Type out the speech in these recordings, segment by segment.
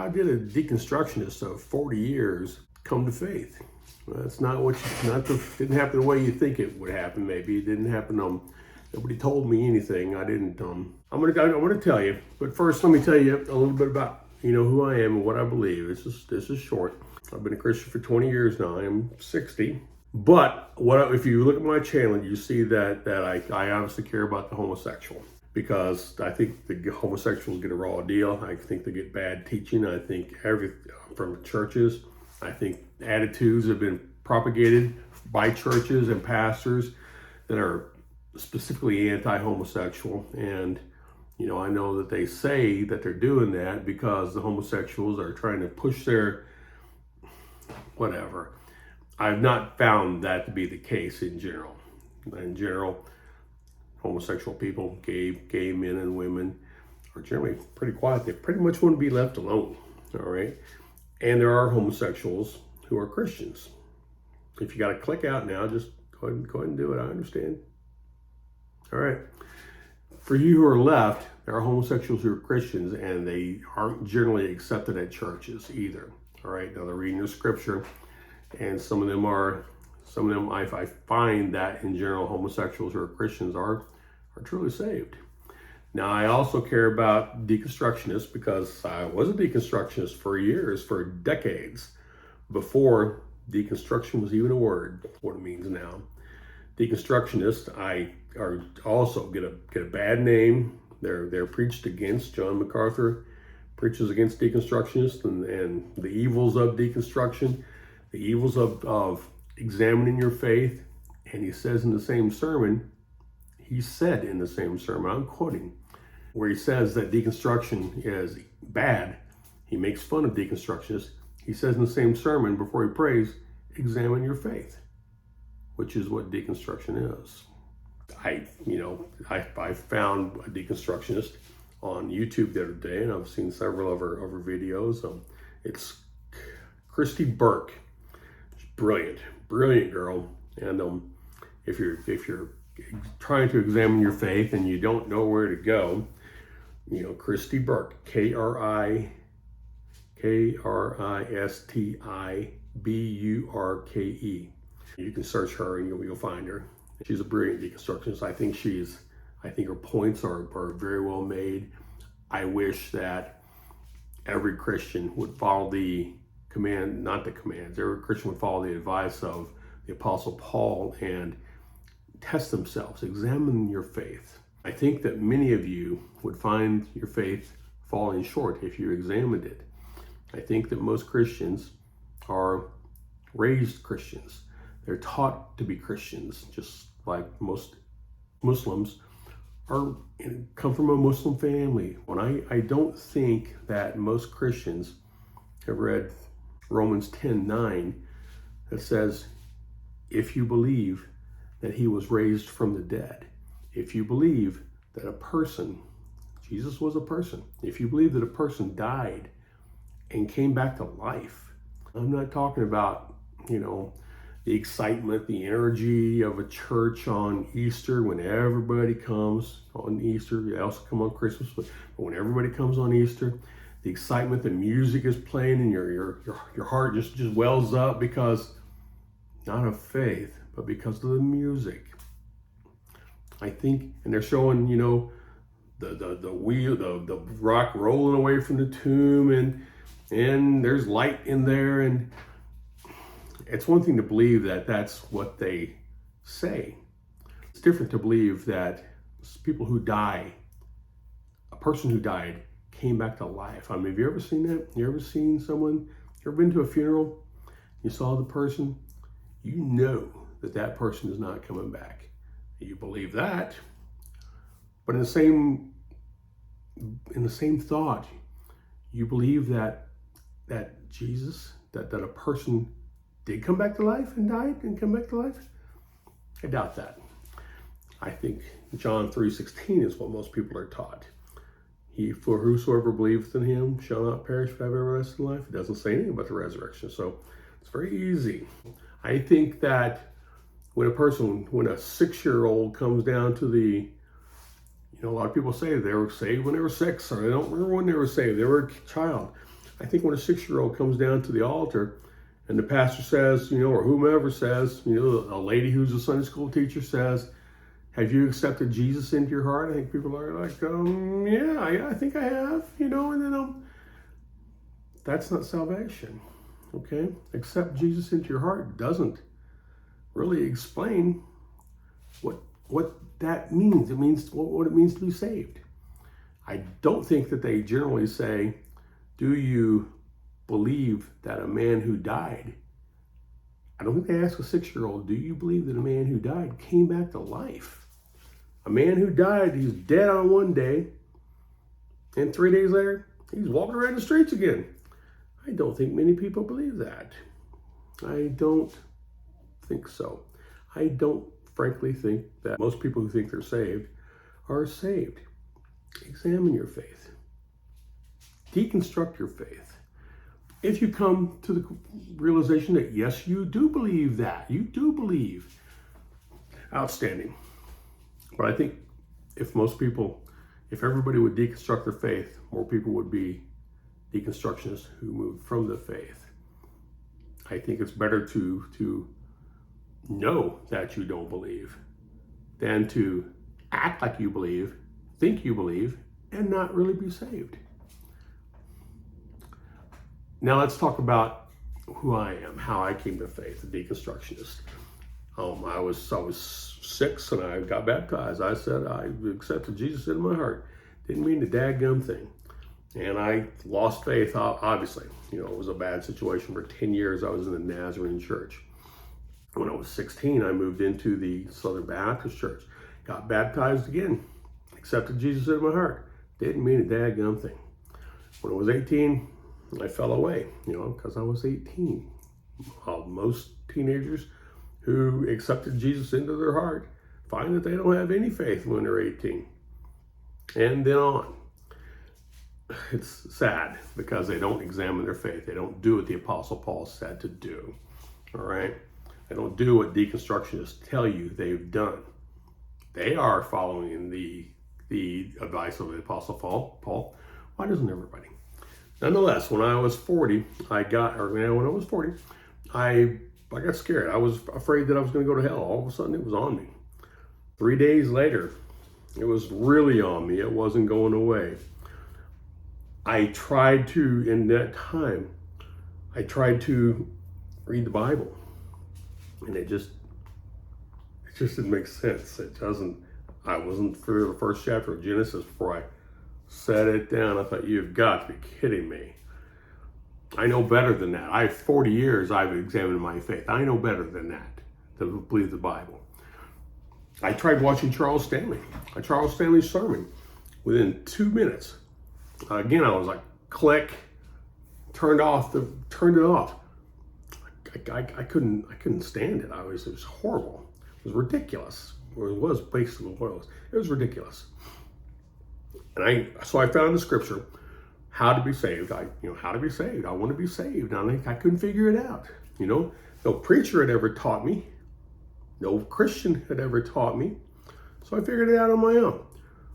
how did a deconstructionist of 40 years come to faith? Well, that's not what didn't happen the way you think it would happen. Maybe it didn't happen. Nobody told me anything. I didn't. I'm gonna tell you. But first, let me tell you a little bit about who I am and what I believe. This is short. I've been a Christian for 20 years now. I am 60. But if you look at my channel, you see that I obviously care about the homosexual, because I think the homosexuals get a raw deal. I think they get bad teaching. I think from churches. I think attitudes have been propagated by churches and pastors that are specifically anti-homosexual. And I know that they say that they're doing that because the homosexuals are trying to push their whatever. I've not found that to be the case in general. In general, homosexual people, gay men and women, are generally pretty quiet. They pretty much want to be left alone, all right? And there are homosexuals who are Christians. If you got to click out now, just go ahead and do it. I understand. All right. For you who are left, there are homosexuals who are Christians, and they aren't generally accepted at churches either. All right. Now they're reading your scripture, and some of them I find that in general, homosexuals who are Christians are truly saved. Now, I also care about deconstructionists because I was a deconstructionist for years, for decades, before deconstruction was even a word, what it means now. Deconstructionists, also get a bad name. They're preached against. John MacArthur preaches against deconstructionists and the evils of deconstruction, the evils of examining your faith. And he said in the same sermon, I'm quoting, where he says that deconstruction is bad. He makes fun of deconstructionists. He says in the same sermon, before he prays, examine your faith, which is what deconstruction is. I found a deconstructionist on YouTube the other day, and I've seen several of her videos. It's Christy Burke. She's brilliant girl. And if you're trying to examine your faith and you don't know where to go, Christy Burke, KristiBurke. You can search her and you'll find her. She's a brilliant deconstructionist. I think her points are very well made. I wish that every Christian would follow every Christian would follow the advice of the Apostle Paul and test themselves, examine your faith. I think that many of you would find your faith falling short if you examined it. I think that most Christians are raised Christians. They're taught to be Christians, just like most Muslims come from a Muslim family. I don't think that most Christians have read Romans 10:9 that says, if you believe that he was raised from the dead, if you believe that Jesus was a person, if you believe that a person died and came back to life. I'm not talking about, the excitement, the energy of a church on Easter when everybody comes on Easter. They also come on Christmas, but when everybody comes on Easter, the excitement, the music is playing, and your heart just wells up because not of faith, but because of the music. I think, and they're showing, the rock rolling away from the tomb, and there's light in there, and it's one thing to believe that that's what they say. It's different to believe that people who die, a person who died came back to life. I mean, have you ever seen that? You ever seen someone, you ever been to a funeral? You saw the person, you know that person is not coming back. You believe that, but in the same thought, you believe that Jesus, that a person did come back to life and died and come back to life? I doubt that. I think John 3:16 is what most people are taught. For whosoever believeth in him shall not perish but have everlasting life. It doesn't say anything about the resurrection, so it's very easy. I think that when a 6-year-old comes down to a lot of people say they were saved when they were 6, or they don't remember when they were saved. They were a child. I think when a 6-year-old comes down to the altar and the pastor says, or whomever says, a lady who's a Sunday school teacher says, have you accepted Jesus into your heart? I think people are like, yeah, I think I have, and then that's not salvation, okay? Accept Jesus into your heart doesn't really explain what that means. It means what it means to be saved. I don't think that they generally say, do you believe that a man who died, I don't think they ask a 6-year-old, do you believe that a man who died came back to life? A man who died, he's dead on one day, and 3 days later, he's walking around the streets again. I don't think many people believe that. I don't think so. I don't frankly think that most people who think they're saved are saved. Examine your faith. Deconstruct your faith. If you come to the realization that, yes, you do believe that, you do believe, outstanding. But I think if everybody would deconstruct their faith, more people would be deconstructionists who moved from the faith. I think it's better to know that you don't believe than to act like you believe, think you believe, and not really be saved. Now let's talk about who I am, how I came to faith, a deconstructionist. I was 6 and I got baptized. I said I accepted Jesus into my heart. Didn't mean the dadgum thing. And I lost faith, obviously. It was a bad situation. For 10 years, I was in the Nazarene church. When I was 16, I moved into the Southern Baptist church. Got baptized again. Accepted Jesus into my heart. Didn't mean a dadgum thing. When I was 18, I fell away, because I was 18. Most teenagers who accepted Jesus into their heart find that they don't have any faith when they're 18. And then on. It's sad because they don't examine their faith. They don't do what the Apostle Paul said to do. All right? They don't do what deconstructionists tell you they've done. They are following the advice of the Apostle Paul. Why doesn't everybody? Nonetheless, when I was 40, I got scared. I was afraid that I was going to go to hell. All of a sudden, it was on me. 3 days later, it was really on me. It wasn't going away. In that time, I tried to read the Bible. And it just didn't make sense. I wasn't through the first chapter of Genesis before I set it down. I thought, you've got to be kidding me. I know better than that. 40 years I've examined my faith. I know better than that to believe the Bible. I tried watching Charles Stanley's sermon. Within 2 minutes, again, I was like, click, turned it off. I couldn't stand it. It was horrible. It was ridiculous. It was basically what it was. It was ridiculous. And so I found the scripture, how to be saved. How to be saved. I want to be saved. And I couldn't figure it out. No preacher had ever taught me. No Christian had ever taught me. So I figured it out on my own.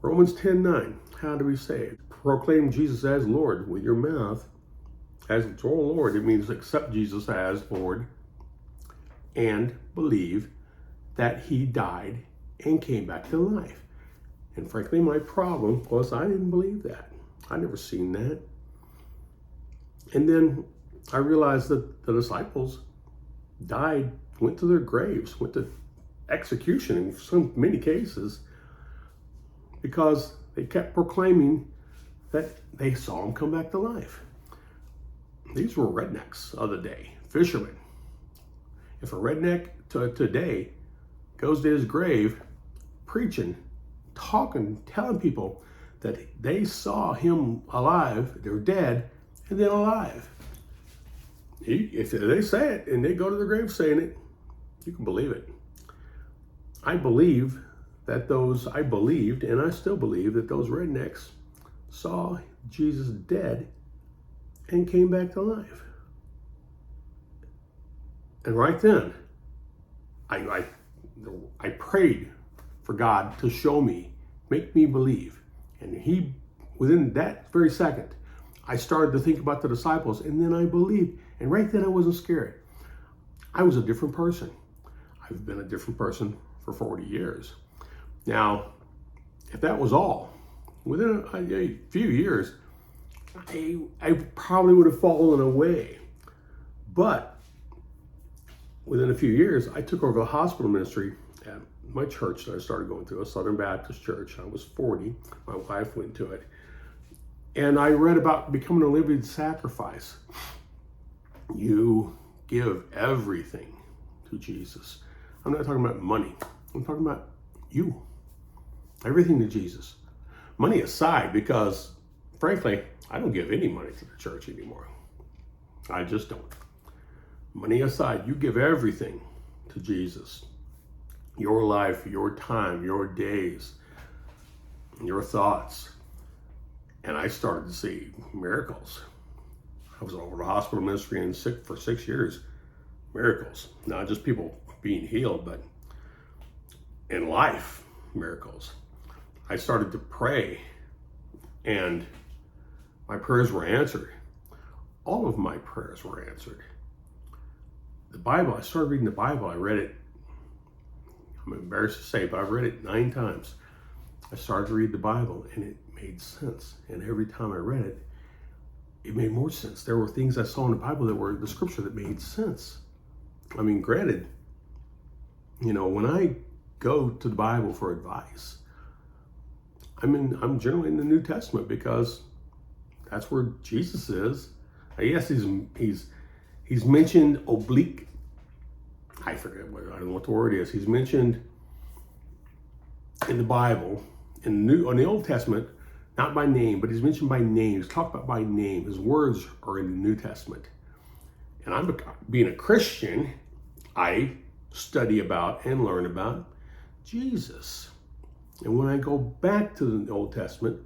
Romans 10:9, how to be saved. Proclaim Jesus as Lord with your mouth. As Lord, it means accept Jesus as Lord and believe that he died and came back to life. And frankly, my problem was I didn't believe that. I'd never seen that. And then I realized that the disciples died, went to their graves, went to execution in many cases because they kept proclaiming that they saw him come back to life. These were rednecks of the day, fishermen. If a redneck today goes to his grave preaching, talking, telling people that they saw him alive, they're dead, and then alive. If they say it and they go to the grave saying it, you can believe it. I believed, and I still believe that those rednecks saw Jesus dead and came back to life. And right then, I prayed for God to show me, make me believe. And within that very second, I started to think about the disciples, and then I believed. And right then I wasn't scared. I was a different person. I've been a different person for 40 years. Now, if that was all, within a few years, I probably would have fallen away. But within a few years, I took over the hospital ministry at my church that I started going to, a Southern Baptist church. I was 40. My wife went to it. And I read about becoming a living sacrifice. You give everything to Jesus. I'm not talking about money. I'm talking about you. Everything to Jesus. Money aside, because frankly, I don't give any money to the church anymore. I just don't. Money aside, you give everything to Jesus. Your life, your time, your days, your thoughts. And I started to see miracles. I was over the hospital ministry and sick for 6 years. Miracles. Not just people being healed, but in life, miracles. I started to pray, and my prayers were answered. All of my prayers were answered. The Bible, I started reading the Bible. I read it, I'm embarrassed to say, but I've read it 9 times. I started to read the Bible, and it made sense. And every time I read it, it made more sense. There were things I saw in the Bible that were the scripture that made sense. I mean, granted, when I go to the Bible for advice, I'm generally in the New Testament because that's where Jesus is. Yes, he's mentioned oblique. I don't know what the word is. He's mentioned in the Bible, in the Old Testament, not by name, but he's mentioned by name. He's talked about by name. His words are in the New Testament. And being a Christian, I study about and learn about Jesus. And when I go back to the Old Testament,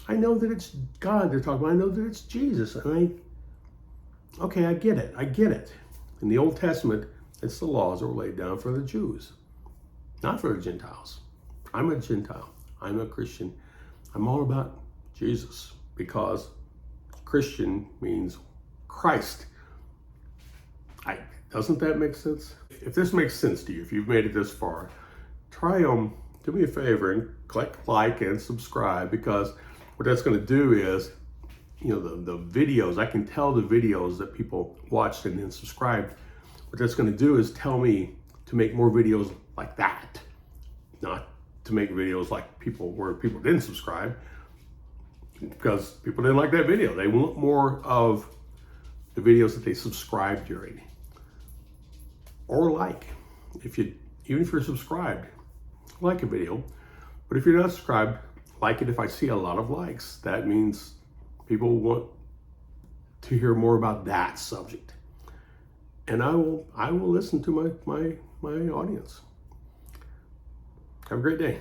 I know that it's God they're talking about. I know that it's Jesus. And I get it. In the Old Testament, it's the laws that were laid down for the Jews, not for the Gentiles. I'm a Gentile. I'm a Christian. I'm all about Jesus because Christian means Christ. Doesn't that make sense? If this makes sense to you, if you've made it this far, do me a favor and click like and subscribe, because what that's going to do is, the videos, I can tell the videos that people watched and then subscribed. What that's going to do is tell me to make more videos like that, not to make videos like where people didn't subscribe, because people didn't like that video. They want more of the videos that they subscribed during. Or even if you're subscribed, like a video. But if you're not subscribed, like it if I see a lot of likes. That means people want to hear more about that subject. And I will listen to my audience. Have a great day.